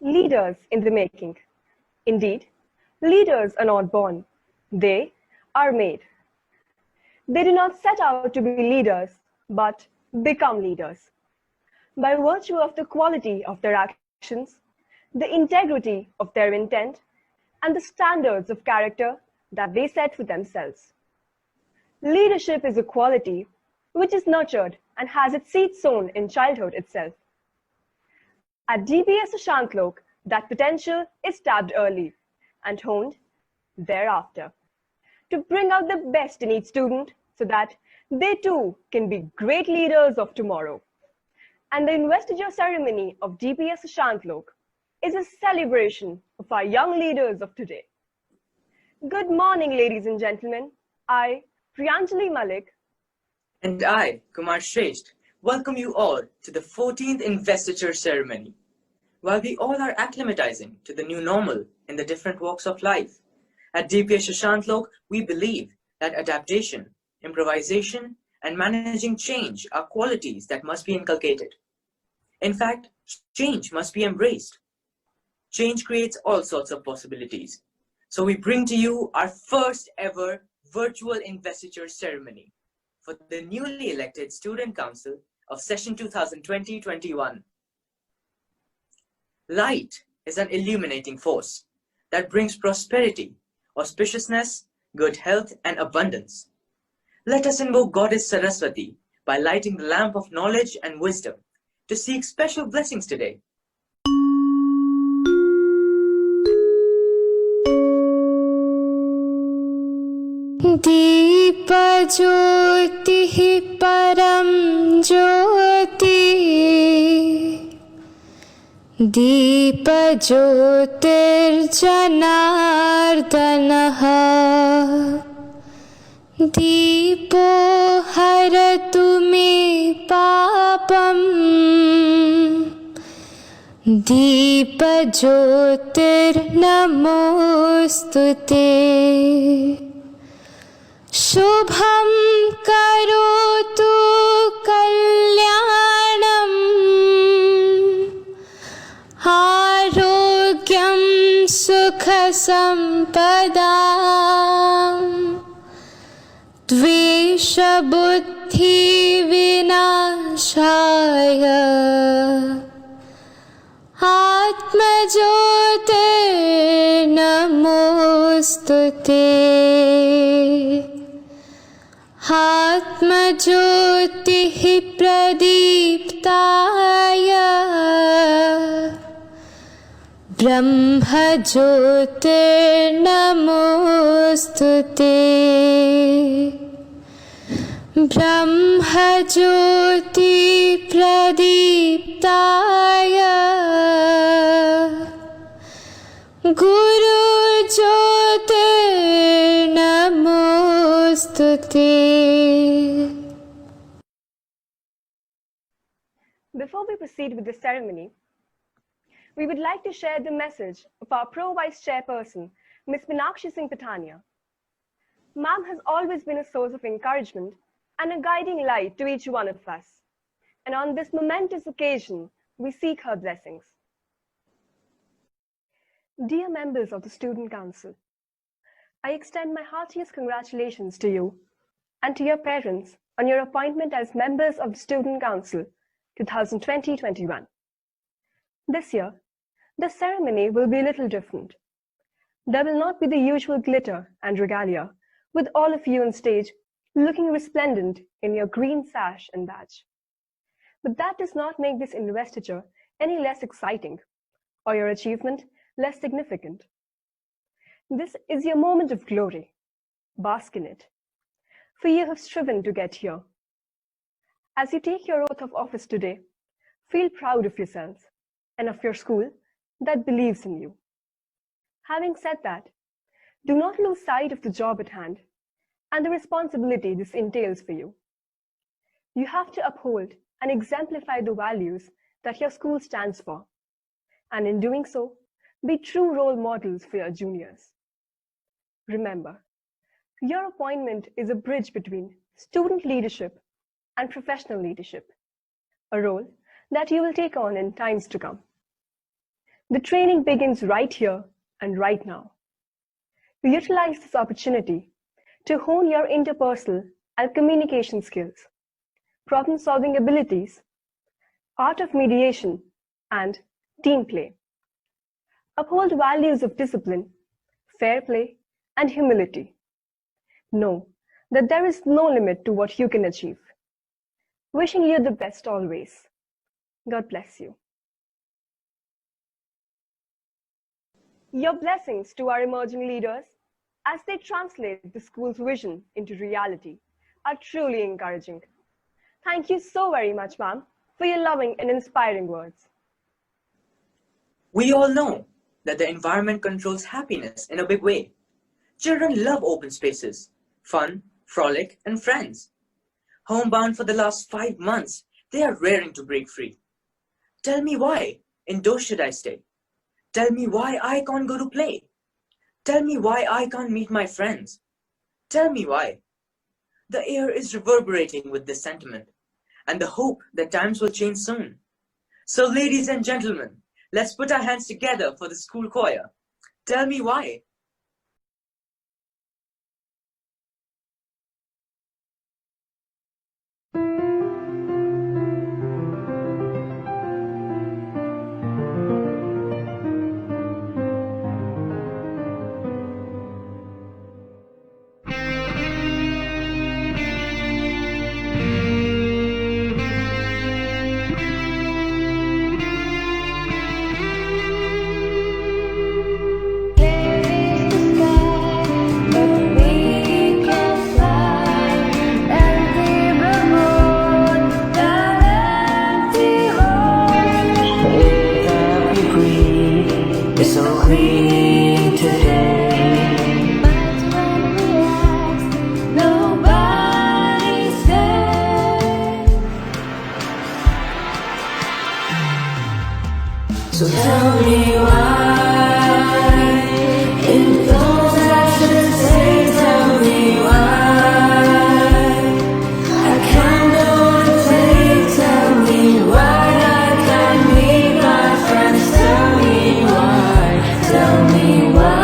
Leaders in the making. Indeed, leaders are not born, they are made. They do not set out to be leaders, but become leaders. By virtue of the quality of their actions, the integrity of their intent, and the standards of character that they set for themselves. Leadership is a quality which is nurtured and has its seed sown in childhood itself. At DPSSL, that potential is tapped early and honed thereafter to bring out the best in each student so that they too can be great leaders of tomorrow. And the investiture ceremony of DPSSL is a celebration of our young leaders of today. Good morning, ladies and gentlemen. I, Priyanjali Malik, and I, Kumar Shresht, welcome you all to the 14th investiture ceremony. While we all are acclimatizing to the new normal in the different walks of life, at DPSSL, we believe that adaptation, improvisation, and managing change are qualities that must be inculcated. In fact, change must be embraced. Change creates all sorts of possibilities. So we bring to you our first ever virtual investiture ceremony for the newly elected Student Council of Session 2020-21. Light is an illuminating force that brings prosperity, auspiciousness, good health, and abundance. Let us invoke Goddess Saraswati by lighting the lamp of knowledge and wisdom to seek special blessings today. दीपज्योतिः परं ज्योति दीपज्योतिर्जनार्दनः दीपो हरतु मे पापम् दीपज्योतिर्नमोऽस्तुते शुभं करोतु कल्याणम् आरोग्यं सुखसम्पदाम् द्वेषबुद्धिविनाशाय आत्मज्योतिर्नमोऽस्तुते आत्मज्योतिः प्रदीप्ताय ब्रह्मज्योतिर्नमोऽस्तुते ब्रह्मज्योति प्रदीप्ताय गुरुज्योतिर्नमोऽस्तुते. Before we proceed with the ceremony, we would like to share the message of our Pro-Vice Chairperson, Ms. Meenakshi Singh Patania. Ma'am has always been a source of encouragement and a guiding light to each one of us. And on this momentous occasion, we seek her blessings. Dear members of the Student Council, I extend my heartiest congratulations to you and to your parents on your appointment as members of the Student Council 2020-21. This year, the ceremony will be a little different. There will not be the usual glitter and regalia, with all of you on stage looking resplendent in your green sash and badge. But that does not make this investiture any less exciting, or your achievement less significant. This is your moment of glory. Bask in it, for you have striven to get here. As you take your oath of office today, feel proud of yourselves and of your school that believes in you. Having said that, do not lose sight of the job at hand and the responsibility this entails for you. You have to uphold and exemplify the values that your school stands for, and in doing so, be true role models for your juniors. Remember, your appointment is a bridge between student leadership and professional leadership, a role that you will take on in times to come. The training begins right here and right now. Utilize this opportunity to hone your interpersonal and communication skills, problem-solving abilities, art of mediation, and team play. Uphold values of discipline, fair play, and humility. Know that there is no limit to what you can achieve. Wishing you the best always. God bless you. Your blessings to our emerging leaders as they translate the school's vision into reality are truly encouraging. Thank you so very much, ma'am, for your loving and inspiring words. We all know that the environment controls happiness in a big way. Children love open spaces, fun, frolic, and friends. Homebound for the last 5 months, they are raring to break free. Tell me why indoors should I stay? Tell me why I can't go to play. Tell me why I can't meet my friends. Tell me why. The air is reverberating with this sentiment and the hope that times will change soon. So ladies and gentlemen, let's put our hands together for the school choir. Tell me why. So tell me why, in those actions say, tell me why. I can't go to play, tell me why. I can't meet my friends, tell me why, tell me why.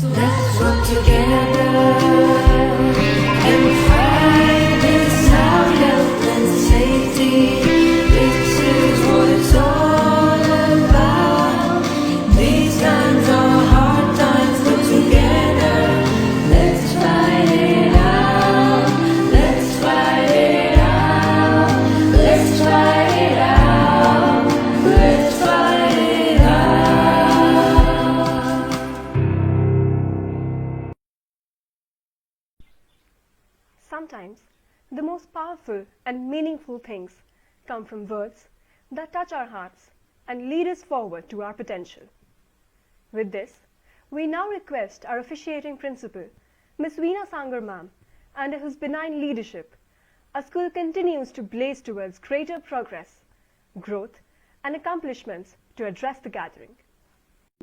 Let's work together and fight this out, health and safety. This is what it's all about. These times are hard times, but together, let's fight it out. Let's fight it out. Let's fight it out. Let's fight it out. Sometimes, the most powerful and meaningful things come from words that touch our hearts and lead us forward to our potential. With this, we now request our officiating principal, Ms. Veena Sangar ma'am, under whose benign leadership, our school continues to blaze towards greater progress, growth, and accomplishments to address the gathering.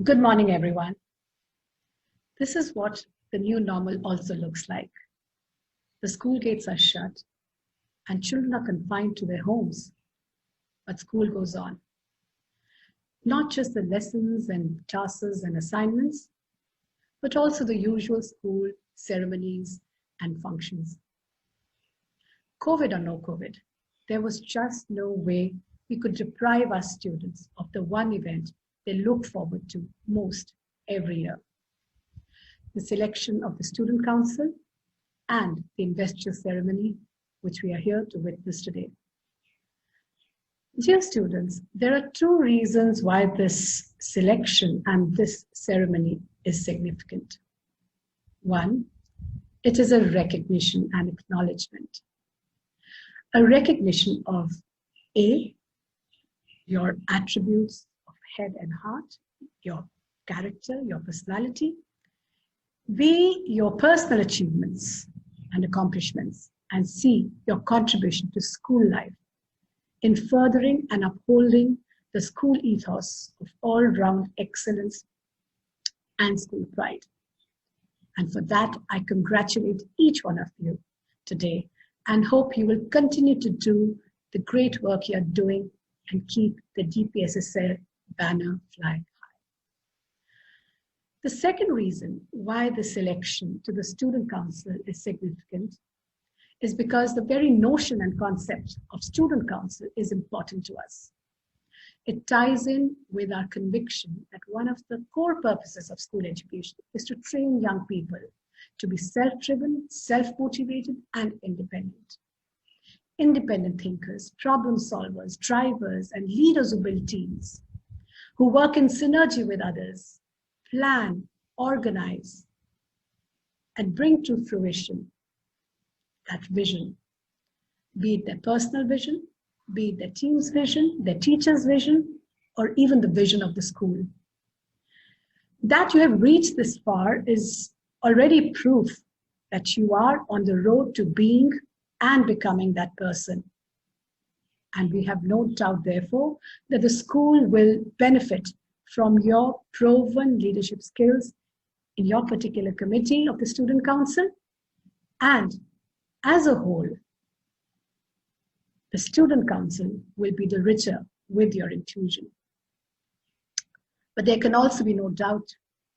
Good morning, everyone. This is what the new normal also looks like. The school gates are shut. and children are confined to their homes. But school goes on. Not just the lessons and classes and assignments, but also the usual school ceremonies and functions. COVID or no COVID, there was just no way we could deprive our students of the one event they look forward to most every year: the selection of the student council and the investiture ceremony, which we are here to witness today. Dear students, there are two reasons why this selection and this ceremony is significant. One, it is a recognition and acknowledgement. A recognition of A, your attributes of head and heart, your character, your personality. B, your personal achievements and accomplishments. And C, your contribution to school life in furthering and upholding the school ethos of all-round excellence and school pride. And for that, I congratulate each one of you today and hope you will continue to do the great work you are doing and keep the DPSSL banner flying high. The second reason why the selection to the student council is significant is because the very notion and concept of student council is important to us. It ties in with our conviction that one of the core purposes of school education is to train young people to be self-driven, self-motivated, and independent. Independent thinkers, problem solvers, drivers, and leaders who build teams, who work in synergy with others, plan, organize, and bring to fruition that vision, be it their personal vision, be it their team's vision, their teacher's vision, or even the vision of the school. That you have reached this far is already proof that you are on the road to being and becoming that person. And we have no doubt, therefore, that the school will benefit from your proven leadership skills in your particular committee of the student council. And as a whole, the student council will be the richer with your inclusion. But there can also be no doubt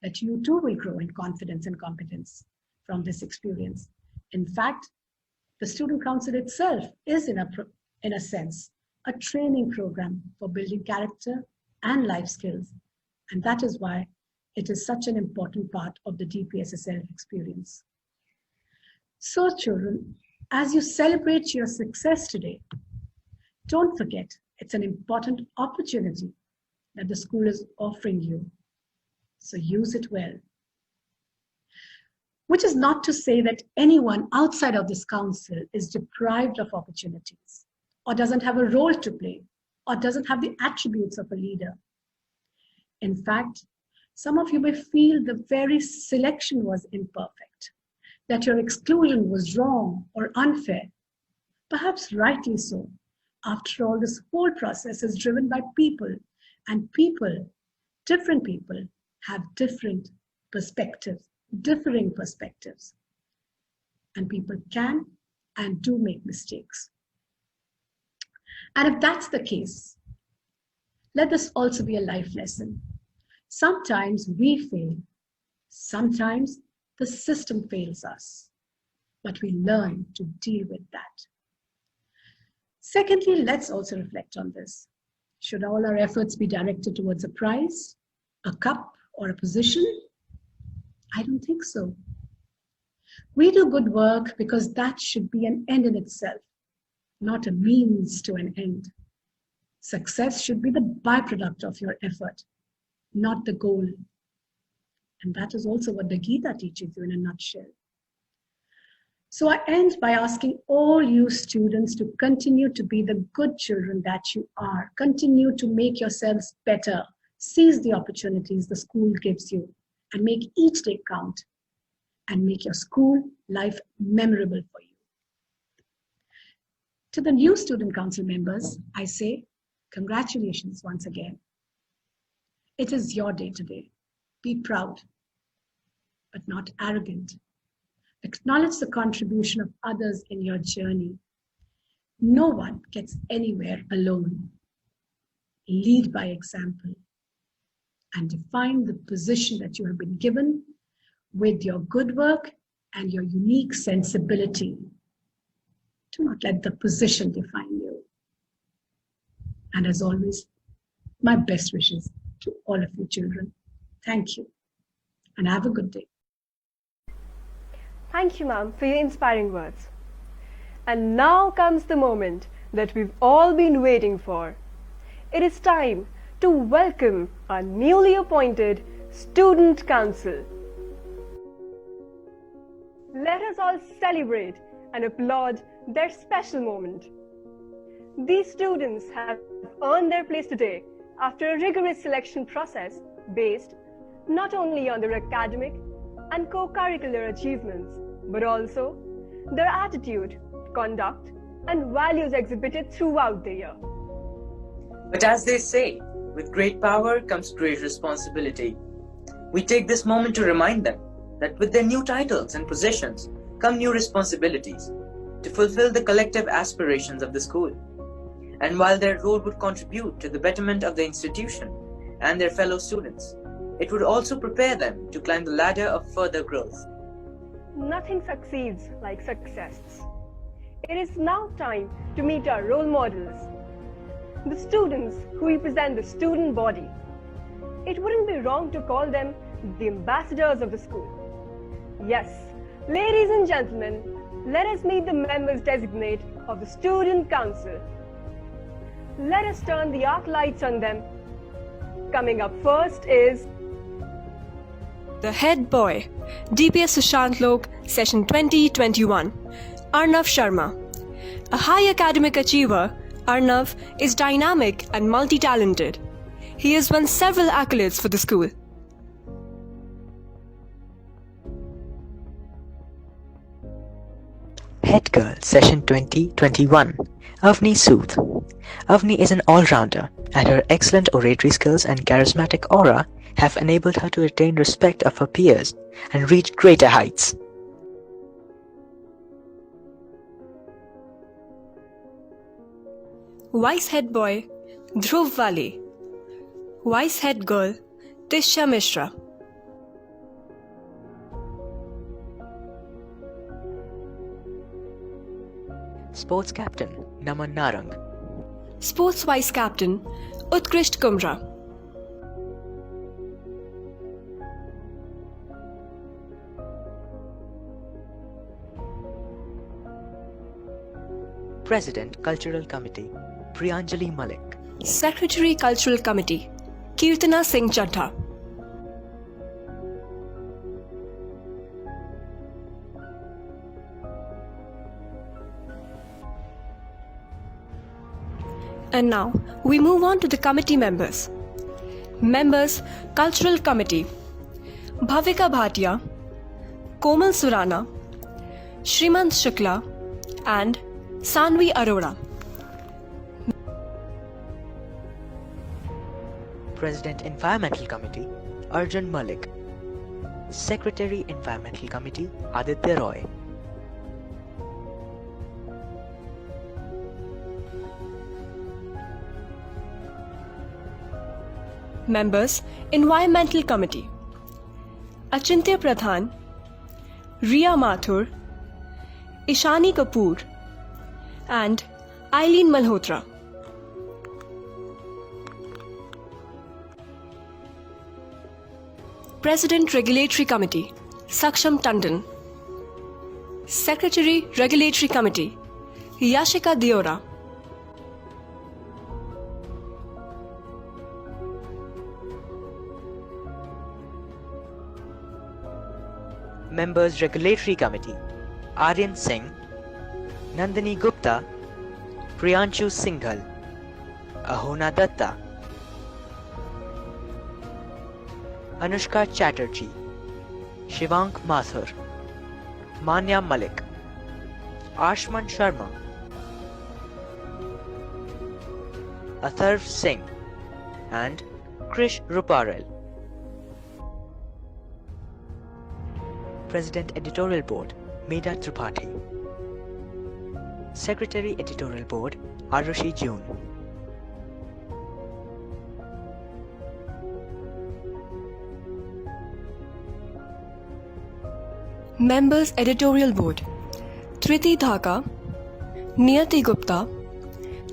that you too will grow in confidence and competence from this experience. In fact, the student council itself is in a sense, a training program for building character and life skills. And that is why it is such an important part of the DPSSL experience. So children, as you celebrate your success today, don't forget it's an important opportunity that the school is offering you. So use it well. Which is not to say that anyone outside of this council is deprived of opportunities, or doesn't have a role to play, or doesn't have the attributes of a leader. In fact, some of you may feel the very selection was imperfect, that your exclusion was wrong or unfair. Perhaps rightly so. After all, this whole process is driven by people, and people, different people, have different perspectives, differing perspectives. And people can and do make mistakes. And if that's the case, let this also be a life lesson. Sometimes we fail. Sometimes the system fails us, but we learn to deal with that. Secondly, let's also reflect on this. Should all our efforts be directed towards a prize, a cup, or a position? I don't think so. We do good work because that should be an end in itself, not a means to an end. Success should be the byproduct of your effort, not the goal. And that is also what the Gita teaches you in a nutshell. So I end by asking all you students to continue to be the good children that you are. Continue to make yourselves better. Seize the opportunities the school gives you and make each day count and make your school life memorable for you. To the new student council members, I say congratulations once again. It is your day today. Be proud, but not arrogant. Acknowledge the contribution of others in your journey. No one gets anywhere alone. Lead by example and define the position that you have been given with your good work and your unique sensibility. Do not let the position define you. And as always, my best wishes to all of you children. Thank you and have a good day. Thank you, ma'am, for your inspiring words. And now comes the moment that we've all been waiting for. It is time to welcome our newly appointed Student Council. Let us all celebrate and applaud their special moment. These students have earned their place today after a rigorous selection process based not only on their academic and co-curricular achievements, but also their attitude, conduct, and values exhibited throughout the year. But as they say, with great power comes great responsibility. We take this moment to remind them that with their new titles and positions come new responsibilities to fulfill the collective aspirations of the school. And while their role would contribute to the betterment of the institution and their fellow students, it would also prepare them to climb the ladder of further growth. Nothing succeeds like success. It is now time to meet our role models, the students who represent the student body. It wouldn't be wrong to call them the ambassadors of the school. Yes, ladies and gentlemen, let us meet the members designate of the Student Council. Let us turn the arc lights on them. Coming up first is the head boy, DPS Sushantlok, Session 2021, Arnav Sharma. A high academic achiever, Arnav is dynamic and multi-talented. He has won several accolades for the school. Head Girl Session 2021, Avni Sood. Avni is an all-rounder, and her excellent oratory skills and charismatic aura have enabled her to attain respect of her peers and reach greater heights. Vice Head Boy, Dhruv Wale. Vice Head Girl, Tisha Mishra. Sports Captain Naman Narang. Sports Vice Captain, Utkrisht Kumra. President Cultural Committee Priyanjali Malik. Secretary Cultural Committee, Kirtana Singh Chadha. And now, we move on to the committee members. Members, Cultural Committee, Bhavika Bhatia, Komal Surana, Shrimant Shukla, and Sanvi Arora. President Environmental Committee Arjun Malik. Secretary Environmental Committee Aditya Roy. Members, Environmental Committee, Achintya Pradhan, Riya Mathur, Ishani Kapoor, and Eileen Malhotra. President Regulatory Committee, Saksham Tandon. Secretary Regulatory Committee, Yashika Diora. Members Regulatory Committee Aryan Singh, Nandini Gupta, Priyanshu Singhal, Ahona Datta, Anushka Chatterjee, Shivank Mathur, Manya Malik, Ashman Sharma, Atharv Singh, and Krish Ruparel. President Editorial Board Meeda Tripathi. Secretary Editorial Board, Arushi June. Members Editorial Board: Triti Dhaka, Niyati Gupta,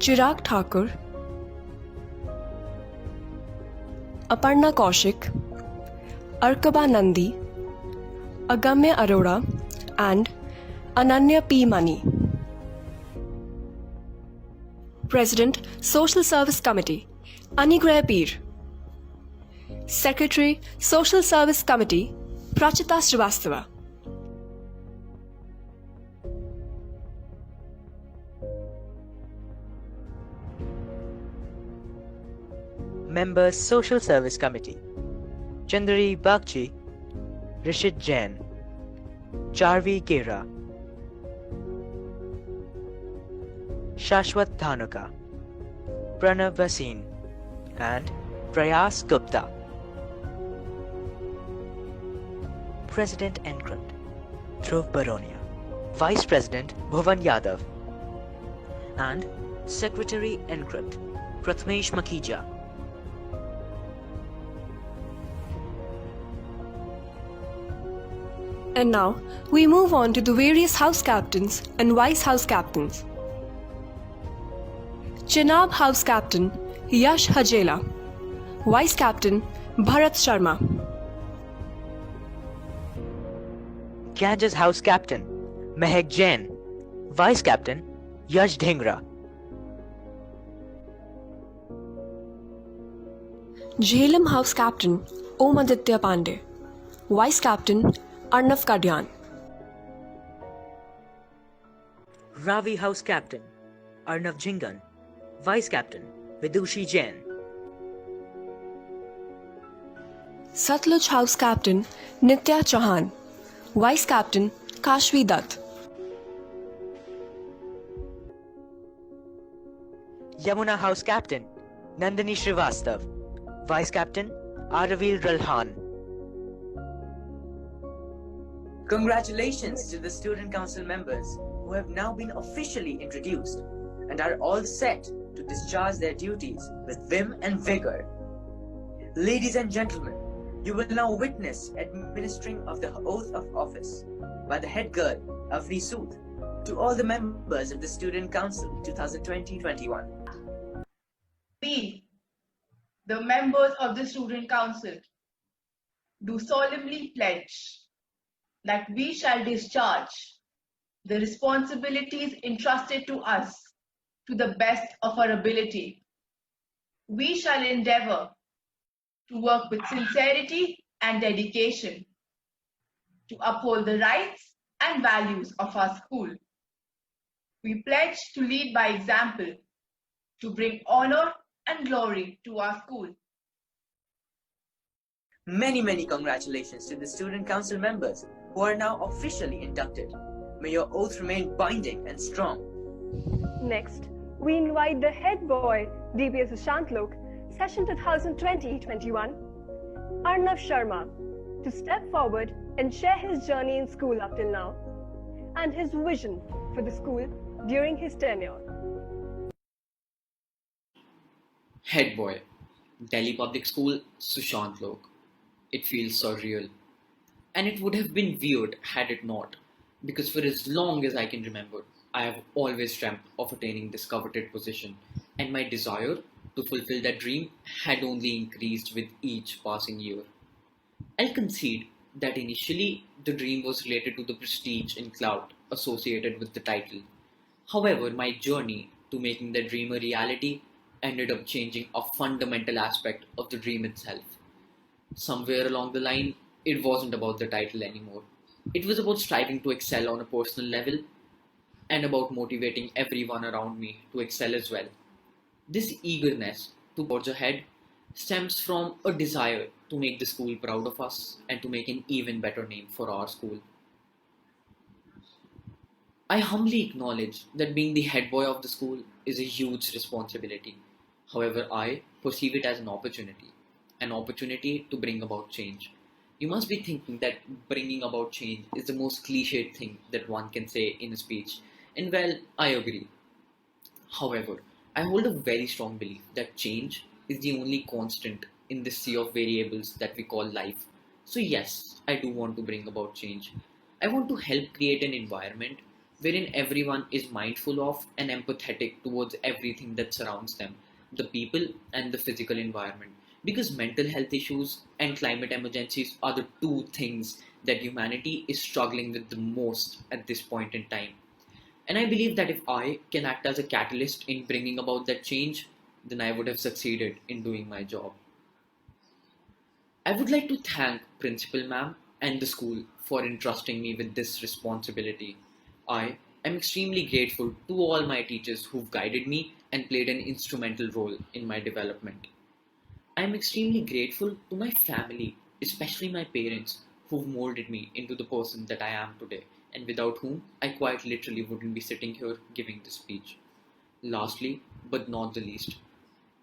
Chirag Thakur, Aparna Kaushik, Arkaba Nandi, Agamya Arora, and Ananya P. Mani. President, Social Service Committee, Anigrah Peer. Secretary, Social Service Committee, Prachita Srivastava. Members Social Service Committee: Chandari Bagchi, Rishit Jain, Charvi Gera, Shashwat Dhanuka, Pranav Bhasin, and Prayas Gupta. President Encrypt: Dhruv Baronia, Vice President Bhuvan Yadav, and Secretary Encrypt Prathmesh Makhija. And now, we move on to the various house captains and vice house captains. Chenab House Captain Yash Hajela, Vice Captain Bharat Sharma. Ganges House Captain Mehak Jain, Vice Captain Yash Dhingra. Jhelum House Captain Om Aditya Pandey, Vice Captain Arnav Kadyan. Ravi House Captain Arnav Jhingan, Vice Captain Vidushi Jain. Satluj House Captain Nitya Chauhan, Vice Captain Kashvi Dutt. Yamuna House Captain Nandini Srivastav, Vice Captain Aravil Ralhan. Congratulations to the Student Council members who have now been officially introduced and are all set to discharge their duties with vim and vigor. Ladies and gentlemen, you will now witness administering of the oath of office by the head girl, Avni Sood, to all the members of the Student Council 2020-21. We, the members of the Student Council, do solemnly pledge that we shall discharge the responsibilities entrusted to us to the best of our ability. We shall endeavor to work with sincerity and dedication to uphold the rights and values of our school. We pledge to lead by example, to bring honor and glory to our school. Many congratulations to the Student Council members who are now officially inducted. May your oath remain binding and strong. Next, we invite the head boy, DPSSL, session 2020-21, Arnav Sharma, to step forward and share his journey in school up till now and his vision for the school during his tenure. Head boy, Delhi Public School, Sushant Lok. It feels surreal. And it would have been weird had it not, because for as long as I can remember, I have always dreamt of attaining this coveted position, and my desire to fulfill that dream had only increased with each passing year. I'll concede that initially the dream was related to the prestige and clout associated with the title. However, my journey to making the dream a reality ended up changing a fundamental aspect of the dream itself. Somewhere along the line, it wasn't about the title anymore. It was about striving to excel on a personal level and about motivating everyone around me to excel as well. This eagerness to forge ahead stems from a desire to make the school proud of us and to make an even better name for our school. I humbly acknowledge that being the head boy of the school is a huge responsibility. However, I perceive it as an opportunity to bring about change. You must be thinking that bringing about change is the most cliched thing that one can say in a speech, And well, I agree. However, I hold a very strong belief that change is the only constant in this sea of variables that we call life. So, yes, I do want to bring about change. I want to help create an environment wherein everyone is mindful of and empathetic towards everything that surrounds them, the people and the physical environment. Because mental health issues and climate emergencies are the two things that humanity is struggling with the most at this point in time. And I believe that if I can act as a catalyst in bringing about that change, then I would have succeeded in doing my job. I would like to thank Principal Ma'am and the school for entrusting me with this responsibility. I am extremely grateful to all my teachers who've guided me and played an instrumental role in my development. I am extremely grateful to my family, especially my parents, who've molded me into the person that I am today, and without whom I quite literally wouldn't be sitting here giving this speech. Lastly, but not the least,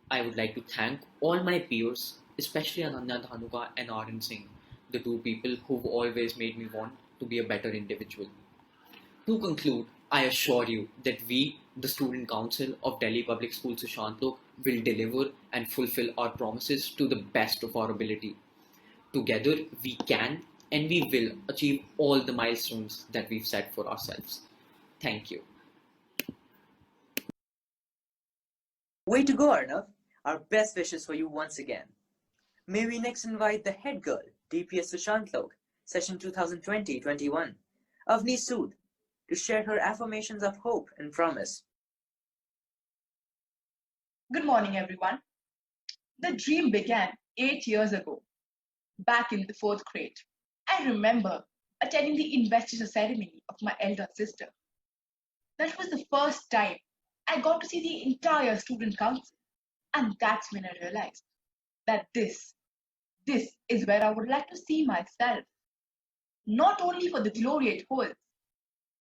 I would like to thank all my peers, especially Ananya Dhanuka and Arun Singh, the two people who've always made me want to be a better individual. To conclude, I assure you that we, the Student Council of Delhi Public Schools Sushantlok, will deliver and fulfill our promises to the best of our ability. Together, we can and we will achieve all the milestones that we've set for ourselves. Thank you. Way to go, Arnav. Our best wishes for you once again. May we next invite the head girl, DPS Sushantlok, session 2020-21, Avni Sood, to share her affirmations of hope and promise. Good morning, everyone. The dream began 8 years ago, back in the 4th grade. I remember attending the investiture ceremony of my elder sister. That was the first time I got to see the entire student council, and that's when I realized that this is where I would like to see myself, not only for the glory it holds,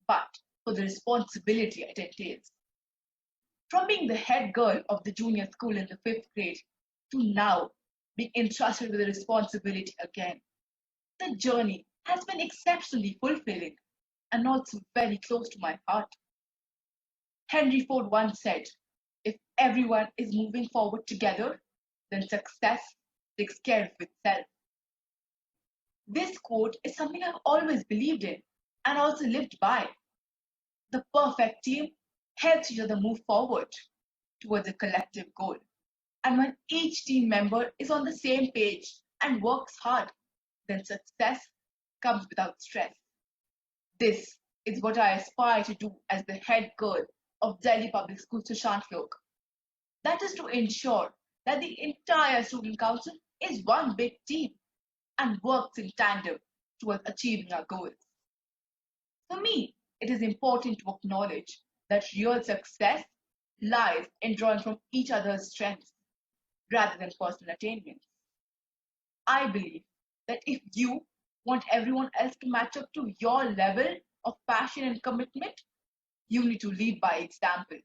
but for the responsibility it entails. From being the head girl of the junior school in the 5th grade to now being entrusted with the responsibility again, the journey has been exceptionally fulfilling and also very close to my heart. Henry Ford once said, if everyone is moving forward together, then success takes care of itself. This quote is something I've always believed in and also lived by. The perfect team helps each other move forward towards a collective goal. And when each team member is on the same page and works hard, then success comes without stress. This is what I aspire to do as the head girl of Delhi Public Schools Sushantlok. That is to ensure that the entire student council is one big team and works in tandem towards achieving our goals. For me, it is important to acknowledge that real success lies in drawing from each other's strengths rather than personal attainments. I believe that if you want everyone else to match up to your level of passion and commitment, you need to lead by example.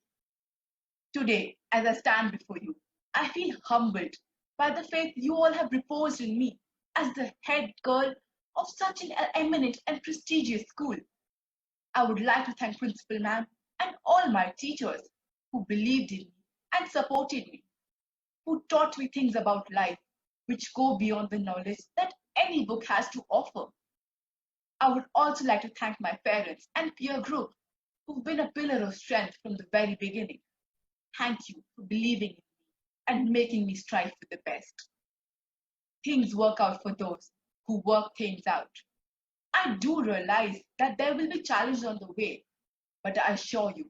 Today, as I stand before you, I feel humbled by the faith you all have reposed in me as the head girl of such an eminent and prestigious school. I would like to thank Principal Ma'am and all my teachers who believed in me and supported me, who taught me things about life which go beyond the knowledge that any book has to offer. I would also like to thank my parents and peer group who've been a pillar of strength from the very beginning. Thank you for believing in me and making me strive for the best. Things work out for those who work things out. I do realize that there will be challenges on the way, but I assure you,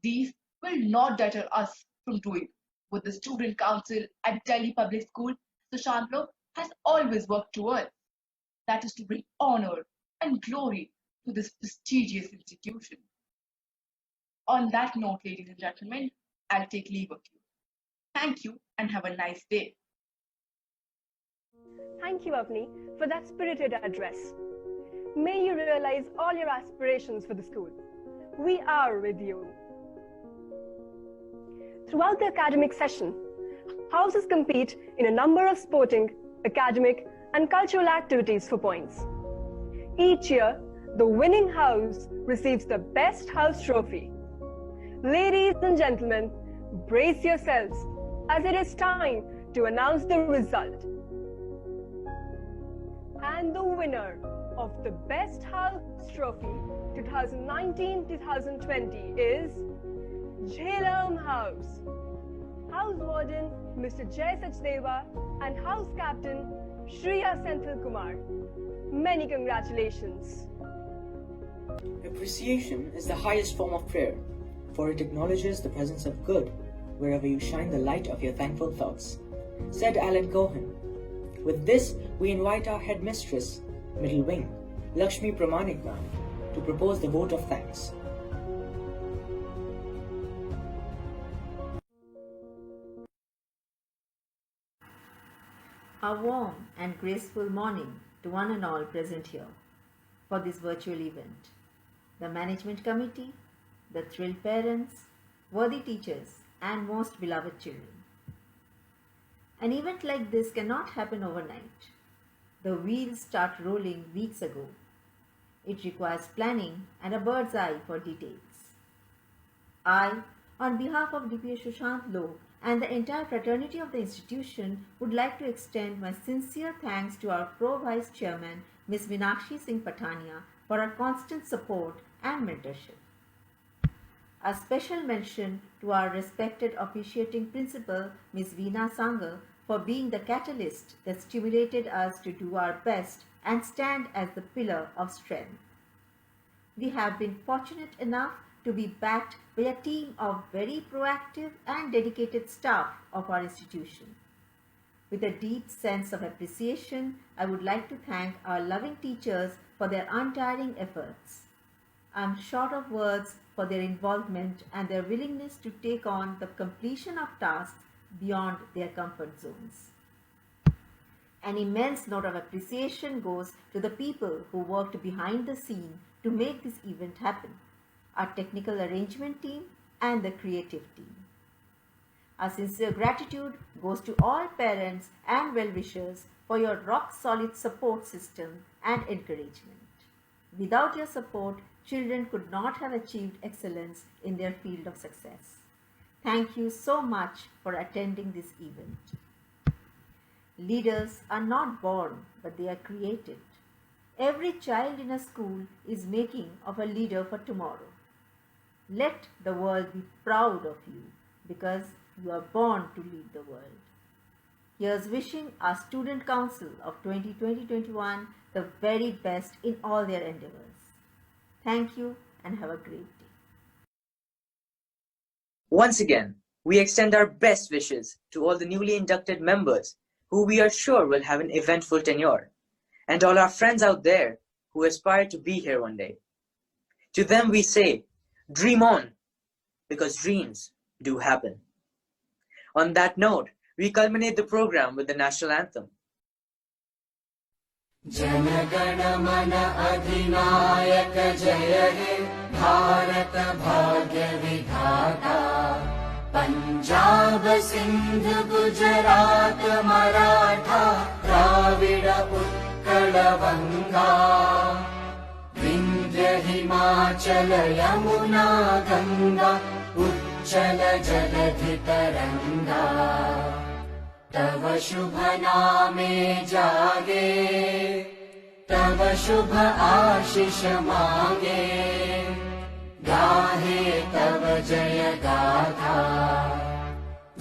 these will not deter us from doing what the Student Council at Delhi Public School, Sushantlok, has always worked towards. That is to bring honor and glory to this prestigious institution. On that note, ladies and gentlemen, I'll take leave of you. Thank you and have a nice day. Thank you, Avni, for that spirited address. May you realize all your aspirations for the school. We are with you. Throughout the academic session, houses compete in a number of sporting, academic, and cultural activities for points. Each year, the winning house receives the Best House trophy. Ladies and gentlemen, brace yourselves as it is time to announce the result. And the winner of the Best House Trophy 2019-2020 is Jhelum House. House Warden Mr. Jay Sachdeva and House Captain Shriya Senthil Kumar. Many congratulations. Appreciation is the highest form of prayer, for it acknowledges the presence of good wherever you shine the light of your thankful thoughts, said Alan Cohen. With this, we invite our headmistress, Middle Wing, Lakshmi Pramanik ma'am, to propose the vote of thanks. A warm and graceful morning to one and all present here for this virtual event. The management committee, the thrilled parents, worthy teachers, and most beloved children. An event like this cannot happen overnight. The wheels start rolling weeks ago. It requires planning and a bird's eye for details. I, on behalf of DPS Sushant Lok and the entire fraternity of the institution, would like to extend my sincere thanks to our Pro-Vice Chairman, Ms. Meenakshi Singh Patania, for her constant support and mentorship. A special mention to our respected officiating principal, Ms. Veena Sanger, for being the catalyst that stimulated us to do our best and stand as the pillar of strength. We have been fortunate enough to be backed by a team of very proactive and dedicated staff of our institution. With a deep sense of appreciation, I would like to thank our loving teachers for their untiring efforts. I am short of words for their involvement and their willingness to take on the completion of tasks beyond their comfort zones. An immense note of appreciation goes to the people who worked behind the scene to make this event happen, our technical arrangement team and the creative team. Our sincere gratitude goes to all parents and well-wishers for your rock-solid support system and encouragement. Without your support, children could not have achieved excellence in their field of success. Thank you so much for attending this event. Leaders are not born, but they are created. Every child in a school is making of a leader for tomorrow. Let the world be proud of you because you are born to lead the world. Here's wishing our Student Council of 2020-21 the very best in all their endeavors. Thank you and have a great day. Once again, we extend our best wishes to all the newly inducted members who we are sure will have an eventful tenure, and all our friends out there who aspire to be here one day. To them we say, dream on, because dreams do happen. On that note, we culminate the program with the national anthem. जनगण मन अधिनायक जय हे भारत भाग्य विधाता पंजाब सिंध गुजरात मराठा द्राविड उत्कल गंगा विंध्य हिमाचल यमुना गंगा उच्चल जलधि तरंगा तव शुभ नामे जागे तव शुभ आशीष मांगे गाहे तव जय गाथा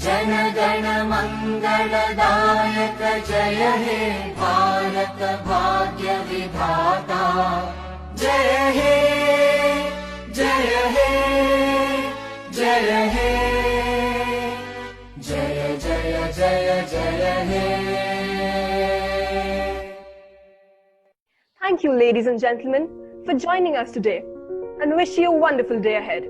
जन गण मंगलदायक जय हे भारत भाग्य विधाता जय हे जय हे जय हे जय जय जय जय हे. Thank you, ladies and gentlemen, for joining us today, and wish you a wonderful day ahead.